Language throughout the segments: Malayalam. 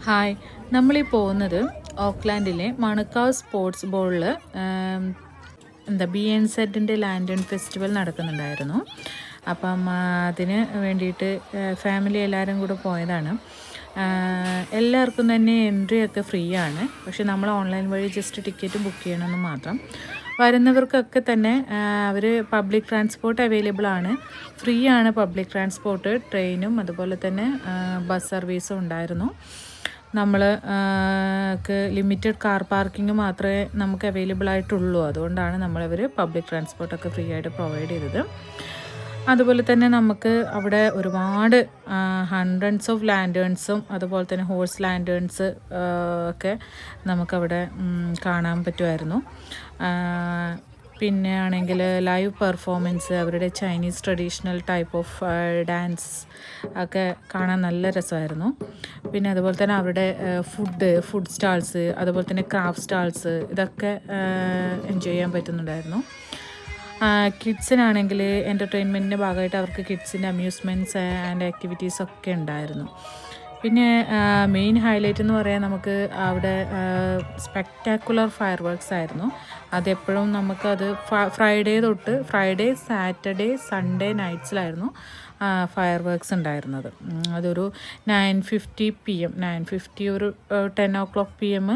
ഹായ്, നമ്മളീ പോകുന്നത് ഓക്ലാൻഡിലെ മണക്കാവ് സ്പോർട്സ് ബോളിൽ BNZൻ്റെ ലാൻഡൺ ഫെസ്റ്റിവൽ നടക്കുന്നുണ്ടായിരുന്നു. അപ്പം അതിന് വേണ്ടിയിട്ട് ഫാമിലി എല്ലാവരും കൂടെ പോയതാണ്. എല്ലാവർക്കും തന്നെ എൻട്രി ഒക്കെ ഫ്രീ ആണ്. പക്ഷെ നമ്മൾ ഓൺലൈൻ വഴി ജസ്റ്റ് ടിക്കറ്റ് ബുക്ക് ചെയ്യണമെന്ന് മാത്രം. വരുന്നവർക്കൊക്കെ തന്നെ അവർ പബ്ലിക് ട്രാൻസ്പോർട്ട് അവൈലബിൾ ആണ്. ഫ്രീ ആണ് പബ്ലിക് ട്രാൻസ്പോർട്ട്, ട്രെയിനും അതുപോലെ തന്നെ ബസ് സർവീസും ഉണ്ടായിരുന്നു. നമ്മൾ ലിമിറ്റഡ് കാർ പാർക്കിംഗ് മാത്രമേ നമുക്ക് അവൈലബിൾ ആയിട്ടുള്ളൂ. അതുകൊണ്ടാണ് നമ്മളവർ പബ്ലിക് ട്രാൻസ്പോർട്ടൊക്കെ ഫ്രീ ആയിട്ട് പ്രൊവൈഡ് ചെയ്തത്. അതുപോലെ തന്നെ നമുക്ക് അവിടെ ഒരുപാട് ഹൺഡ്രഡ്സ് ഓഫ് ലാൻഡേൺസും അതുപോലെ തന്നെ ഹോഴ്സ് ലാൻഡേൺസ് ഒക്കെ നമുക്കവിടെ കാണാൻ പറ്റുമായിരുന്നു. പിന്നെ ആണെങ്കിൽ ലൈവ് പെർഫോമൻസ്, അവരുടെ Chinese traditional type of dance ഒക്കെ കാണാൻ നല്ല രസമായിരുന്നു. പിന്നെ അതുപോലെ തന്നെ അവരുടെ ഫുഡ് സ്റ്റാൾസ്, അതുപോലെ തന്നെ ക്രാഫ്റ്റ് സ്റ്റാൾസ്, ഇതൊക്കെ എൻജോയ് ചെയ്യാൻ പറ്റുന്നുണ്ടായിരുന്നു. കിഡ്സിനാണെങ്കിൽ എൻ്റർടൈൻമെൻറ്റിൻ്റെ ഭാഗമായിട്ട് അവർക്ക് കിഡ്സിൻ്റെ അമ്യൂസ്മെൻറ്റ്സ് ആൻഡ് ആക്ടിവിറ്റീസ് ഒക്കെ ഉണ്ടായിരുന്നു. പിന്നെ മെയിൻ ഹൈലൈറ്റ് എന്ന് പറയാൻ നമുക്ക് അവിടെ സ്പെക്ടാക്കുലർ ഫയർ വർക്ക്സ് ആയിരുന്നു. അതെപ്പോഴും നമുക്കത് ഫ്രൈഡേ, സാറ്റർഡേ, സൺഡേ നൈറ്റ്സിലായിരുന്നു ഫയർ വർക്ക്സ് ഉണ്ടായിരുന്നത്. അതൊരു 9:50 PM, 9:50 ഒരു 10 o'clock PM,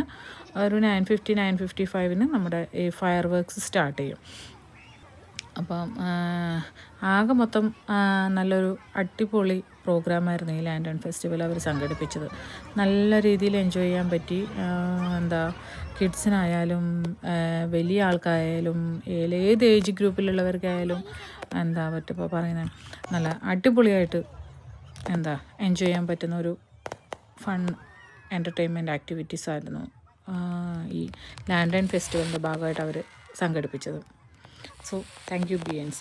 ഒരു 9:50, 9:55 നമ്മുടെ ഈ ഫയർ വർക്ക്സ് സ്റ്റാർട്ട് ചെയ്യും. അപ്പം ആകെ മൊത്തം നല്ലൊരു അടിപൊളി പ്രോഗ്രാമായിരുന്നു ഈ ലാൻഡൺ ഫെസ്റ്റിവൽ അവർ സംഘടിപ്പിച്ചത്. നല്ല രീതിയിൽ എൻജോയ് ചെയ്യാൻ പറ്റി. കിഡ്സിനായാലും വലിയ ആൾക്കായാലും ഏത് ഏജ് ഗ്രൂപ്പിലുള്ളവർക്കായാലും പറ്റിപ്പോൾ പറയുന്നത് നല്ല അടിപൊളിയായിട്ട് എൻജോയ് ചെയ്യാൻ പറ്റുന്ന ഒരു ഫൺ എൻ്റർടൈൻമെൻറ്റ് ആക്ടിവിറ്റീസ് ആയിരുന്നു ഈ ലാൻഡൺ ഫെസ്റ്റിവലിൻ്റെ ഭാഗമായിട്ട് അവർ സംഘടിപ്പിച്ചത്. So, thank you BNZ.